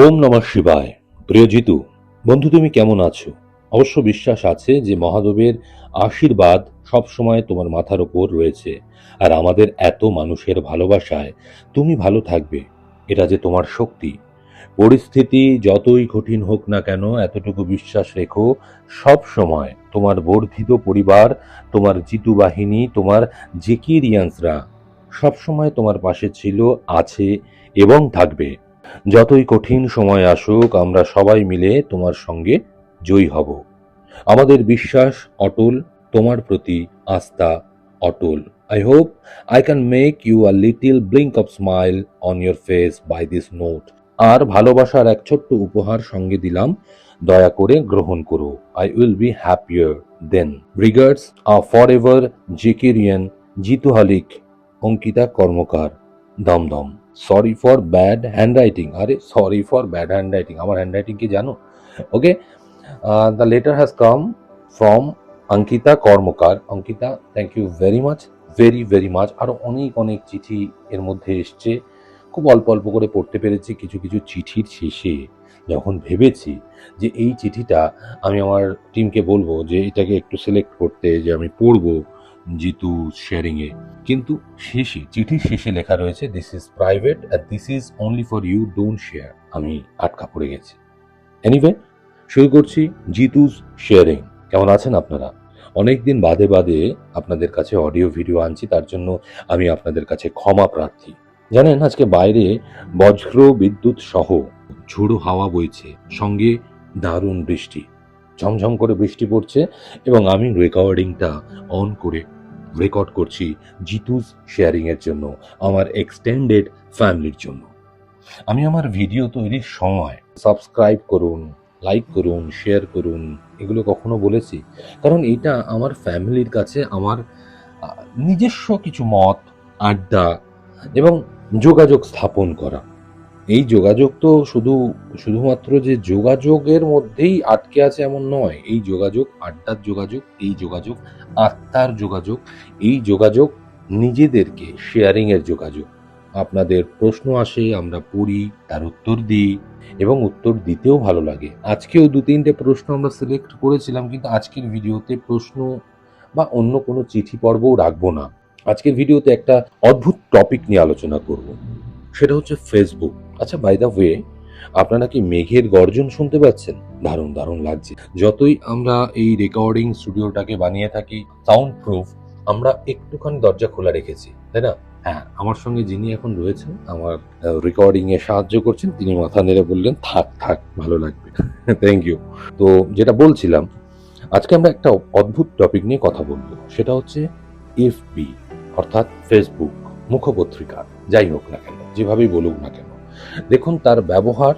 ওম নমঃ শিবায়। প্রিয় জিতু, বন্ধু তুমি কেমন আছো? অবশ্য বিশ্বাস আছে যে মহাদেবের আশীর্বাদ সবসময় তোমার মাথার ওপর রয়েছে, আর আমাদের এত মানুষের ভালোবাসায় তুমি ভালো থাকবে, এটা যে তোমার শক্তি। পরিস্থিতি যতই কঠিন হোক না কেন, এতটুকু বিশ্বাস রেখো, সব সময় তোমার বর্ধিত পরিবার, তোমার জিতু বাহিনী, তোমার জেকিরিয়ান্সরা সবসময় তোমার পাশে ছিল, আছে এবং থাকবে। যতই কঠিন সময় আসুক, আমরা সবাই মিলে তোমার সঙ্গে জয়ী হব। আমাদের বিশ্বাস অটল, তোমার প্রতি আস্থা অটল। I hope I can make you a little blink of smile on your face by this note. আর ভালোবাসার এক ছোট্ট উপহার সঙ্গে দিলাম, দয়া করে গ্রহণ করো। I will be happier then. Regards, a forever Jekirian জিতুহালিক Ankita Karmakar, Dum Dum. Sorry for bad handwriting. আরে সরি ফর ব্যাড হ্যান্ডরাইটিং, আমার হ্যান্ডরাইটিং কি জানো? Okay, the letter has come from Ankita Karmakar. Ankita, thank you very much, very very much. আরও অনেক অনেক চিঠি এর মধ্যে এসছে, খুব অল্প অল্প করে পড়তে পেরেছি। কিছু কিছু চিঠির শেষে যখন ভেবেছি যে এই চিঠিটা আমি আমার টিমকে বলবো যে এটাকে একটু সিলেক্ট করতে, যে আমি পড়বো জিতু শেয়ারিংয়ে, কিন্তু শেষে, চিঠির শেষে লেখা রয়েছে দিস ইজ প্রাইভেট আর this is only for you, don't share. আমি আটকা পড়ে গেছি। এনিওয়ে, শুরু করছি জিতুস শেয়ারিং। কেমন আছেন আপনারা? অনেকদিন বাদে বাদে আপনাদের কাছে অডিও ভিডিও আনছি, তার জন্য আমি আপনাদের কাছে ক্ষমা প্রার্থী। জানেন, আজকে বাইরে বজ্র বিদ্যুৎ সহ ঝোড়ো হাওয়া বইছে, সঙ্গে দারুণ বৃষ্টি, ঝমঝম করে বৃষ্টি পড়ছে, এবং আমি রেকর্ডিংটা অন করে রেকর্ড করছি জিতুস শেয়ারিং এর জন্য, আমার এক্সটেন্ডেড ফ্যামিলির জন্য। আমি আমার ভিডিও তৈরির সময় সাবস্ক্রাইব করুন, লাইক করুন, শেয়ার করুন, এগুলো কখনো বলেছি? কারণ এটা আমার ফ্যামিলির কাছে আমার নিজস্ব কিছু মত, আড্ডা এবং যোগাযোগ স্থাপন করা। এই যোগাযোগ তো শুধুমাত্র যে যোগাযোগের মধ্যেই আটকে আছে এমন নয়। এই যোগাযোগ আড্ডার যোগাযোগ, এই যোগাযোগ আত্মার যোগাযোগ, এই যোগাযোগ নিজেদেরকে শেয়ারিং এর যোগাযোগ। আপনাদের প্রশ্ন আসে, আমরা পড়ি, তার উত্তর দিই, এবং উত্তর দিতেও ভালো লাগে। আজকেও 2-3টে প্রশ্ন আমরা সিলেক্ট করেছিলাম, কিন্তু আজকের ভিডিওতে প্রশ্ন বা অন্য কোনো চিঠি পর্বও রাখবো না। আজকের ভিডিওতে একটা অদ্ভুত টপিক নিয়ে আলোচনা করব, সেটা হচ্ছে ফেসবুক। আচ্ছা, বাই দ্য ওয়ে, আপনারা কি মেঘের গর্জন শুনতে পাচ্ছেন? দারুণ দারুণ লাগছে। যতই আমরা এই রেকর্ডিং স্টুডিওটাকে বানিয়ে থাকি সাউন্ড প্রুফ, আমরা একটুখানি দরজা খোলা রেখেছি, তাই না? হ্যাঁ, আমার সঙ্গে যিনি এখন রয়েছেন, আমার রেকর্ডিং এ সাহায্য করছেন, তিনি মাথা নেড়ে বললেন থাক থাক, ভালো লাগবে। Thank you. তো যেটা বলছিলাম, আজকে আমরা একটা অদ্ভুত টপিক নিয়ে কথা বলবো, সেটা হচ্ছে এফবি, অর্থাৎ ফেসবুক মুখপত্রিকা। যাই হোক না কেন, যেভাবেই বলুক না কেন, দেখুন তার ব্যবহার,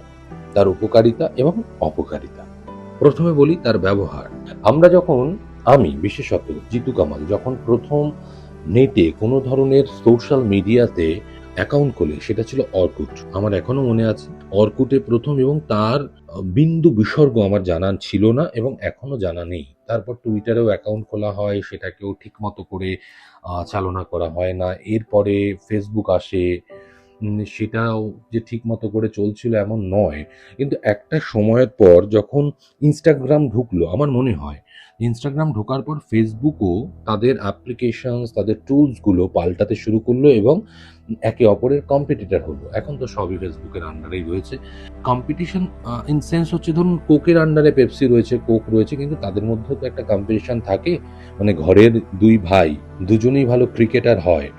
তার উপকারিতা এবং অপকারিতা। প্রথমে বলি তার ব্যবহার। আমি বিশেষত জিতু কামাল যখন প্রথম নেটে কোনো ধরনের সোশ্যাল মিডিয়াতে অ্যাকাউন্ট খুলে, সেটা ছিল অর্কুট। আমার এখনো মনে আছে, অর্কুটে প্রথম, এবং তার বিন্দু বিসর্গ আমার জানা ছিল না এবং এখনো জানা নেই। তারপর টুইটারেও অ্যাকাউন্ট খোলা হয়, সেটাকেও ঠিক মতো করে চালনা করা হয় না। এরপরে ফেসবুক আসে, সেটাও যে ঠিক মতো করে চলছিল এমন নয়। কিন্তু একটা সময়ের পর যখন ইনস্টাগ্রাম ঢুকলো, আমার মনে হয় ইনস্টাগ্রাম ঢোকার পর ফেসবুকও তাদের অ্যাপ্লিকেশনস, তাদের টুলসগুলো পাল্টাতে শুরু করলো এবং একে অপরের কম্পিটিটর হলো। এখন তো সবই ফেসবুকের আন্ডারেই রয়েছে। কম্পিটিশন ইন সেন্স হচ্ছে, ধরুন কোকের আন্ডারে পেপসি রয়েছে, কোক রয়েছে, কিন্তু তাদের মধ্যেও তো একটা কম্পিটিশন থাকে। মানে ঘরের দুই ভাই দুজনেই ভালো ক্রিকেটার হয়,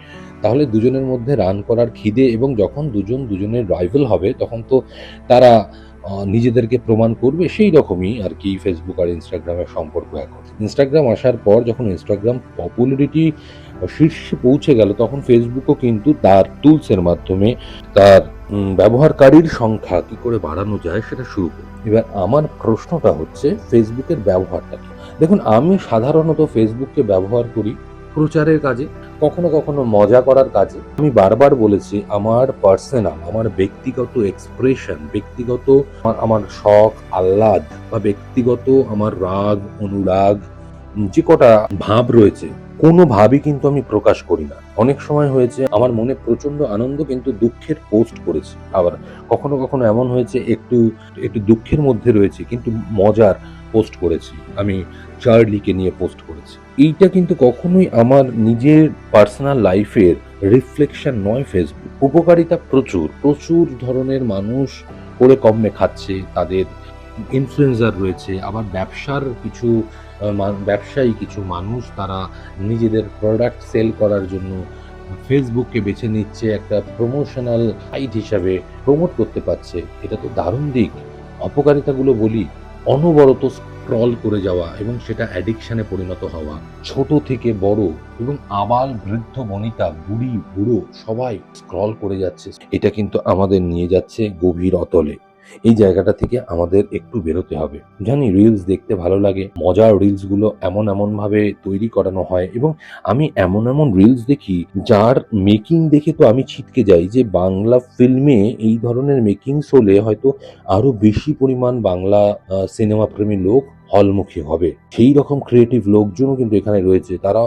তাহলে দুজনের মধ্যে রান করার খিদে, এবং যখন দুজন দুজনের রাইভাল হবে তখন তো তারা নিজেদেরকে প্রমাণ করবে। সেই রকমই আর কি ফেসবুক আর ইনস্টাগ্রামের সম্পর্ক। এখন ইনস্টাগ্রাম আসার পর যখন ইনস্টাগ্রাম পপুলারিটি শীর্ষে পৌঁছে গেল, তখন ফেসবুকও কিন্তু তার টুলসের মাধ্যমে তার ব্যবহারকারীর সংখ্যা কি করে বাড়ানো যায় সেটা শুরু করল। এবার আমার প্রশ্নটা হচ্ছে, ফেসবুকের ব্যবহারটা কি? দেখুন, আমি সাধারণত ফেসবুককে ব্যবহার করি প্রচারের কাজে, কখনো কখনো মজা করার কাজে। আমি বারবার বলেছি, আমার পার্সোনাল, আমার ব্যক্তিগত এক্সপ্রেশন, ব্যক্তিগত আমার শখ আহ্লাদ বা ব্যক্তিগত আমার রাগ অনুরাগ, যে কটা ভাব রয়েছে, কোনোভাবেই কিন্তু আমি প্রকাশ করি না। অনেক সময় হয়েছে আমার মনে প্রচন্ড আনন্দ কিন্তু দুঃখের পোস্ট করেছি। আবার কখনো, কখনো এমন হয়েছে একটু দুঃখের মধ্যে রয়েছি কিন্তু মজার পোস্ট করেছি। আমি চার্লিকে নিয়ে পোস্ট করেছি। এইটা কিন্তু কখনোই আমার নিজের পার্সোনাল লাইফের রিফ্লেকশন নয় ফেসবুক। উপকারিতা প্রচুর, প্রচুর ধরনের মানুষ করে কমে খাচ্ছে। তাদের ইনফ্লুয়েন্সার রয়েছে, আবার ব্যবসার কিছু ব্যবসায়ী কিছু মানুষ তারা নিজেদের প্রোডাক্ট সেল করার জন্য ফেসবুককে বেছে নিচ্ছে একটা প্রমোশনাল সাইট হিসাবে প্রমোট করতে পারছে। এটা তো দারুণ দিক। অপকারিতাগুলো বলি, অনবরত স্ক্রল করে যাওয়া এবং সেটা অ্যাডিকশনে পরিণত হওয়া। ছোট থেকে বড় এবং আবাল বৃদ্ধ বনিতা বুড়ি বুড়ো সবাই স্ক্রল করে যাচ্ছে। এটা কিন্তু আমাদের নিয়ে যাচ্ছে গভীর অতলে। এই জায়গাটা থেকে আমাদের একটু বেরোতে হবে। জানি রিলস দেখতে ভালো লাগে, মজার রিলসগুলো এমন ভাবে তৈরি করানো হয় এবং আমি এমন রিলস দেখি যার মেকিং দেখে তো আমি ছিটকে যাই যে বাংলা ফিল্মে এই ধরনের মেকিংস হলে হয়তো আরো বেশি পরিমাণ বাংলা সিনেমা প্রেমী লোক হলমুখী হবে। সেই রকম ক্রিয়েটিভ লোকজনও কিন্তু এখানে রয়েছে। তারা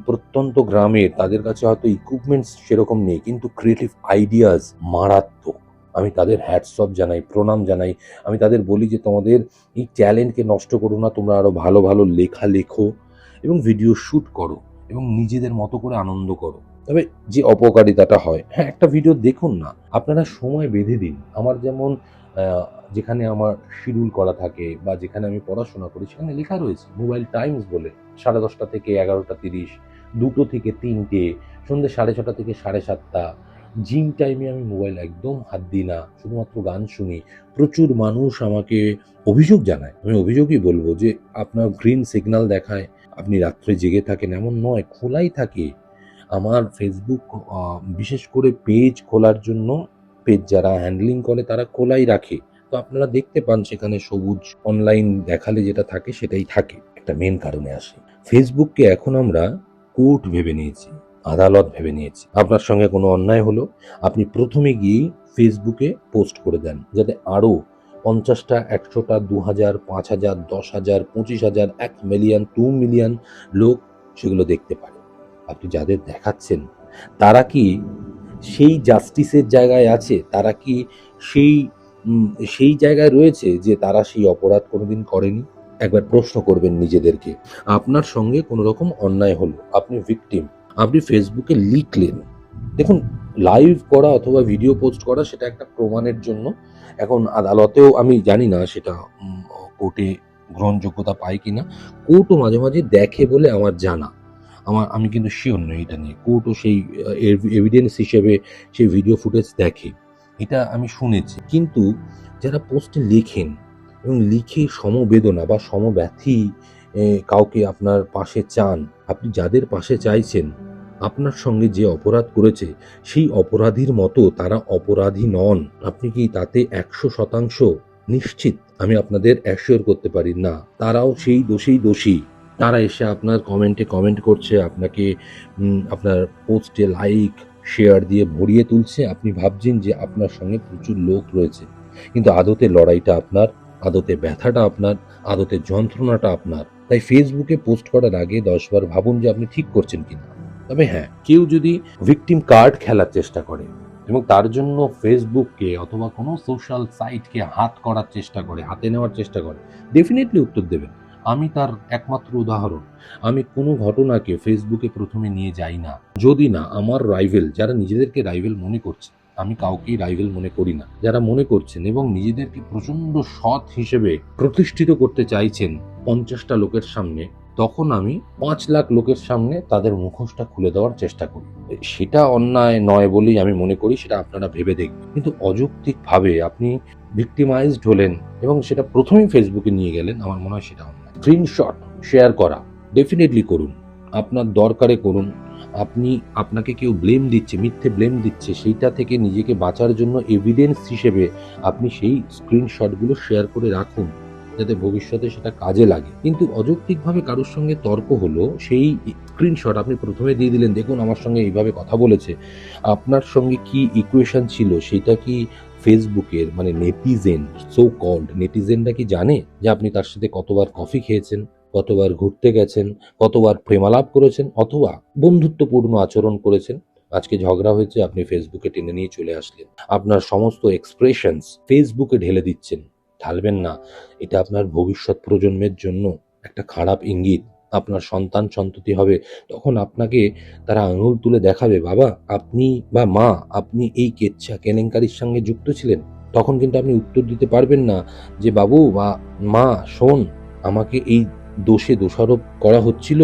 প্রত্যন্ত গ্রামের, তাদের কাছে হয়তো ইকুইপমেন্টস সেরকম নেই কিন্তু ক্রিয়েটিভ আইডিয়াস মারাত্মক। আমি তাদের হ্যাটস অফ জানাই, প্রণাম জানাই। আমি তাদের বলি যে তোমাদের এই ট্যালেন্টকে নষ্ট করো না, তোমরা আরো ভালো ভালো লেখা লেখো এবং ভিডিও শুট করো এবং নিজেদের মতো করে আনন্দ করো। তবে যে অপকারিতাটা হয়, হ্যাঁ, একটা ভিডিও দেখুন না, আপনারা সময় বেঁধে দিন। আমার যেমন যেখানে আমার শিডিউল করা থাকে বা যেখানে আমি পড়াশোনা করি সেখানে লেখা রয়েছে মোবাইল টাইমস বলে 10:30 থেকে 11:30, 2 থেকে 3টে, সন্ধ্যে 6:30 থেকে 7:30। জিম টাইমে আমি মোবাইল একদম হাত দিই না, শুধুমাত্র গান শুনি। প্রচুর মানুষ আমাকে অভিযোগ জানায়। আমি অভিযোগই বলবো যে আপনার গ্রিন সিগন্যাল দেখায়, আপনি রাত্রে জেগে থাকেন, এমন নয়, খোলাই থাকে। আমার ফেসবুক বিশেষ করে পেজ খোলার জন্য, পেজ যারা হ্যান্ডলিং করে তারা খোলাই রাখে। তো আপনারা দেখতে পান সেখানে সবুজ অনলাইন দেখালে যেটা থাকে সেটাই থাকে। একটা মেন কারণে আসি, ফেসবুককে এখন আমরা কোর্ট ভেবে নিয়েছি, আদালত ভেবে নিয়েছি। আপনার সঙ্গে কোনো অন্যায় হলো, আপনি প্রথমে গিয়েই ফেসবুকে পোস্ট করে দেন যাতে আরও 50টা, 100টা, 2000, 5000, 10,000, 25,000, 1 মিলিয়ন, 2 মিলিয়ন লোক সেগুলো দেখতে পারে। আপনি যাদের দেখাচ্ছেন তারা কি সেই জাস্টিসের জায়গায় আছে? তারা কি সেই সেই জায়গায় রয়েছে যে তারা সেই অপরাধ কোনোদিন করেনি? একবার প্রশ্ন করবেন নিজেদেরকে। আপনার সঙ্গে কোনো রকম অন্যায় হলো, আপনি ভিকটিম, আপনি ফেসবুকে লিখলেন। দেখুন, লাইভ করা অথবা ভিডিও পোস্ট করা সেটা একটা প্রমাণের জন্য। এখন আদালতেও আমি জানি না সেটা কোর্টে গ্রহণযোগ্যতা পায় কিনা। কোর্টও মাঝে মাঝে দেখে বলে আমার জানা। আমি কিন্তু শিওর নই এটা নিয়ে। কোর্টও সেই এভিডেন্স হিসেবে সেই ভিডিও ফুটেজ দেখে। এটা আমি শুনেছি। কিন্তু যারা পোস্টে লেখেন এবং লিখে সমবেদনা বা সমব্যথী কাউকে আপনার পাশে চান, আপনি যাদের পাশে চাইছেন, আপনার সঙ্গে যে অপরাধ করেছে সেই অপরাধীর মতো তারা অপরাধী নন। আপনি কি তাতে 100% নিশ্চিত? আমি আপনাদের অ্যাসিওর করতে পারি না, তারাও সেই দোষেই দোষী। তারা এসে আপনার কমেন্টে কমেন্ট করছে, আপনাকে আপনার পোস্টে লাইক শেয়ার দিয়ে ভরিয়ে তুলছে। আপনি ভাবছেন যে আপনার সঙ্গে প্রচুর লোক রয়েছে, কিন্তু আদতে লড়াইটা আপনার, আদতে ব্যথাটা আপনার, আদতে যন্ত্রণাটা আপনার। তাই ফেসবুকে পোস্ট করার আগে 10 বার ভাবুন যে আপনি ঠিক করছেন কিনা। তবে হ্যাঁ, কেউ যদি ভিকটিম কার্ড খেলার চেষ্টা করে এবং তার জন্য ফেসবুককে অথবা কোনো সোশ্যাল সাইটকে হাতে নেওয়ার চেষ্টা করে, ডেফিনেটলি উত্তর দেবেন। আমি তার একমাত্র উদাহরণ। আমি কোনো ঘটনাকে ফেসবুকে প্রথমে নিয়ে যাই না, যদি না আমার রাইভেল, যারা নিজেদেরকে রাইভেল মনে করছে, আমি কাউকেই রাইভেল মনে করি না, যারা মনে করছেন এবং নিজেদেরকে প্রচণ্ড সৎ হিসেবে প্রতিষ্ঠিত করতে চাইছেন 50টা লোকের সামনে, তখন আমি 5 লাখ লোকের সামনে তাদের মুখোশটা খুলে দেওয়ার চেষ্টা করি। সেটা অন্যায় নয় বলেই আমি মনে করি, সেটা আপনারা ভেবে দেখবেন। কিন্তু অযৌক্তিকভাবে আপনি ভিক্টিমাইজড হলেন এবং সেটা প্রথমেই ফেসবুকে নিয়ে গেলেন, আমার মনে হয় সেটা অন্যায়। স্ক্রিনশট শেয়ার করা ডেফিনেটলি করুন, আপনার দরকারে করুন। আপনাকে কেউ ব্লেম দিচ্ছে, মিথ্যে ব্লেম দিচ্ছে, সেইটা থেকে নিজেকে বাঁচার জন্য এভিডেন্স হিসেবে আপনি সেই স্ক্রিনশটগুলো শেয়ার করে রাখুন যাতে ভবিষ্যতে সেটা কাজে লাগে। কিন্তু অযৌক্তিকভাবে কারোর সঙ্গে তর্ক হলো, সেই স্ক্রিনশট আপনি প্রথমে দিয়ে দিলেন, দেখুন আমার সঙ্গে এইভাবে কথা বলেছে। আপনার সঙ্গে কি ইকুয়েশন ছিল সেটা কি ফেসবুকের মানে নেটিজেন, সো কল্ড নেটিজেনরা কি জানে যে আপনি তার সাথে কতবার কফি খেয়েছেন? কতবার ঘুরতে গেছেন, কতবার প্রেমালাপ করেছেন অথবা বন্ধুত্বপূর্ণ আচরণ করেছেন। আজকে ঝগড়া হয়েছে, আপনি ফেসবুকে টেনে নিয়ে চলে আসলেন। আপনার সমস্ত এক্সপ্রেশনস ফেসবুকে ঢেলে দিচ্ছেন। ঢালবেন না। এটা আপনার ভবিষ্যৎ প্রজন্মের জন্য একটা খারাপ ইঙ্গিত। আপনার সন্তান সন্ততি হবে, তখন আপনাকে তারা আঙুল তুলে দেখাবে, বাবা আপনি বা মা আপনি এই কেচ্ছা কেলেঙ্কারির সঙ্গে যুক্ত ছিলেন। তখন কিন্তু আপনি উত্তর দিতে পারবেন না যে বাবু বা মা শোন, আমাকে এই দোষে দোষারোপ করা হচ্ছিল,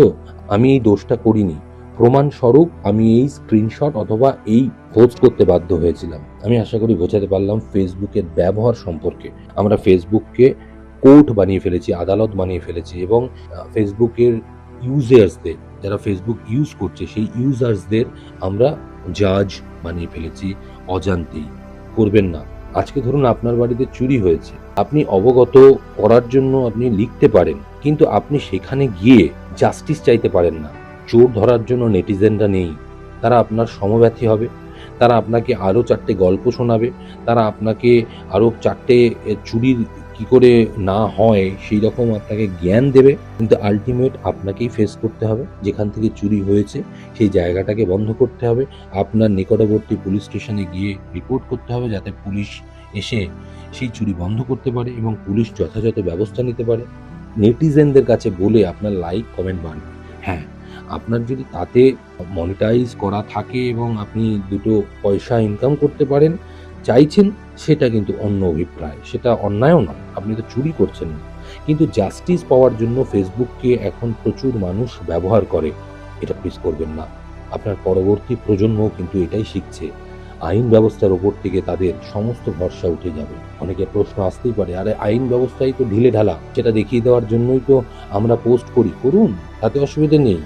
আমি এই দোষটা করিনি, প্রমাণস্বরূপ আমি এই স্ক্রিনশট অথবা এই পোস্ট করতে বাধ্য হয়েছিলাম। আমি আশা করি বোঝাতে পারলাম ফেসবুকের ব্যবহার সম্পর্কে। আমরা ফেসবুককে কোর্ট বানিয়ে ফেলেছি, আদালত বানিয়ে ফেলেছি, এবং ফেসবুকের ইউজার্সদের, যারা ফেসবুক ইউজ করছে সেই ইউজার্সদের আমরা জাজ বানিয়ে ফেলেছি অজান্তেই। করবেন না। আজকে ধরুন আপনার বাড়িতে চুরি হয়েছে, আপনি অবগত করার জন্য আপনি লিখতে পারেন, কিন্তু আপনি সেখানে গিয়ে জাস্টিস চাইতে পারেন না। চোর ধরার জন্য নেটিজেনরা নেই। তারা আপনার সমব্যথী হবে, তারা আপনাকে আরও 4টে গল্প শোনাবে, তারা আপনাকে আরও 4টে চুরির কি করে না হয় সেই রকম আপনাকে জ্ঞান দেবে, কিন্তু আলটিমেট আপনাকেই ফেস করতে হবে। যেখান থেকে চুরি হয়েছে সেই জায়গাটাকে বন্ধ করতে হবে, আপনার নিকটবর্তী পুলিশ স্টেশনে গিয়ে রিপোর্ট করতে হবে, যাতে পুলিশ এসে সেই চুরি বন্ধ করতে পারে এবং পুলিশ যথাযথ ব্যবস্থা নিতে পারে। নেটিজেনদের কাছে বলে আপনার লাইক কমেন্ট বাড়বে। হ্যাঁ, আপনার যদি তাতে মনিটাইজ করা থাকে এবং আপনি দুটো পয়সা ইনকাম করতে পারেন চাইছেন, সেটা কিন্তু অন্য অভিপ্রায়, সেটা অন্যায়ও নয়, আপনি তো চুরি করছেন না। কিন্তু জাস্টিস পাওয়ার জন্য ফেসবুককে এখন প্রচুর মানুষ ব্যবহার করে। এটা প্লিজ করবেন না। আপনার পরবর্তী প্রজন্মও কিন্তু এটাই শিখছে। আইন ব্যবস্থার ওপর থেকে তাদের সমস্ত ভরসা উঠে যাবে। অনেকের প্রশ্ন আসতেই পারে, আরে আইন ব্যবস্থাই তো ঢিলেঢালা, সেটা দেখিয়ে দেওয়ার জন্যই তো আমরা পোস্ট করি, করুন, তাতে অসুবিধা নেই।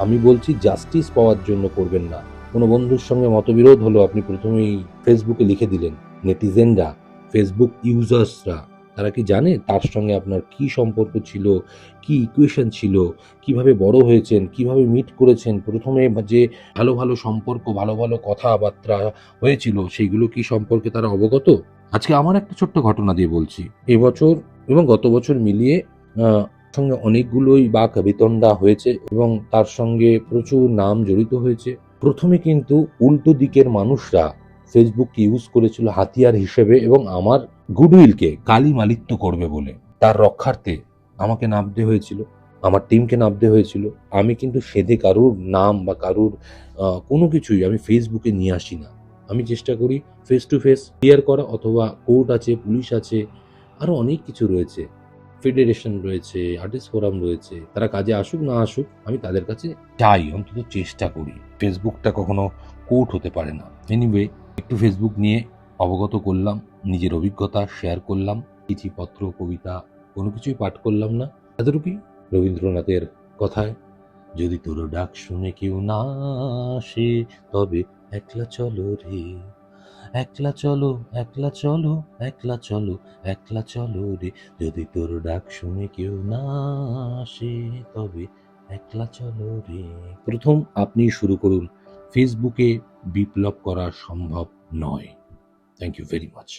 আমি বলছি জাস্টিস পাওয়ার জন্য করবেন না। কোনো বন্ধুর সঙ্গে মতবিরোধ হলো, আপনি প্রথমেই ফেসবুকে লিখে দিলেন। নেটিজেনরা, ফেসবুক ইউজার্সরা, তারা কি জানে তার সঙ্গে আপনার কি সম্পর্ক ছিল, কি ইকুয়েশন ছিল, কিভাবে বড় হয়েছেন, কিভাবে মিট করেছেন, প্রথমে যে ভালো ভালো সম্পর্ক, ভালো ভালো কথাবার্তা হয়েছিল, সেইগুলো কি সম্পর্কে তারা অবগত? আজকে আমার একটা ছোট্ট ঘটনা দিয়ে বলছি। এবছর এবং গত বছর মিলিয়ে সঙ্গে অনেকগুলোই বাক বিতণ্ডা হয়েছে এবং তার সঙ্গে প্রচুর নাম জড়িত হয়েছে। প্রথমে কিন্তু উল্টো দিকের মানুষরা ফেসবুককে ইউজ করেছিল হাতিয়ার হিসেবে এবং আমার গুডউইলকে কালিমালিত্য করবে বলে। তার রক্ষার্থে আমাকে নামতে হয়েছিল, আমার টিমকে নামতে হয়েছিল। আমি কিন্তু সেধে কারুর নাম বা কারুর কোনো কিছুই আমি ফেসবুকে নিয়ে আসি না। আমি চেষ্টা করি ফেস টু ফেস ক্লিয়ার করা, অথবা কোর্ট আছে, পুলিশ আছে, আরও অনেক কিছু রয়েছে, ফেডারেশন রয়েছে, আর্টিস্ট ফোরাম রয়েছে, তারা কাজে আসুক না আসুক, আমি তাদের কাছে যাই, অন্তত চেষ্টা করি। ফেসবুকটা কখনো কোর্ট হতে পারে না। এনিওয়ে, একটু ফেসবুক নিয়ে অবগত করলাম, নিজের অভিজ্ঞতা শেয়ার করলাম, চিঠিপত্র, কবিতা কোনো কিছুই পাঠ করলাম না। এতটুকুই। রবীন্দ্রনাথের কথায়, যদি তোর ডাক শুনে কেউ না আসে, তবে একলা চলো রে, একলা চলো, একলা চলো, একলা চলো, একলা চলো রে, যদি তোর ডাক শুনে কেউ না আসে, তবে একলা চলো রে। প্রথম আপনি শুরু করুন। ফেসবুকে বিপ্লব করা সম্ভব নয়। Thank you very much.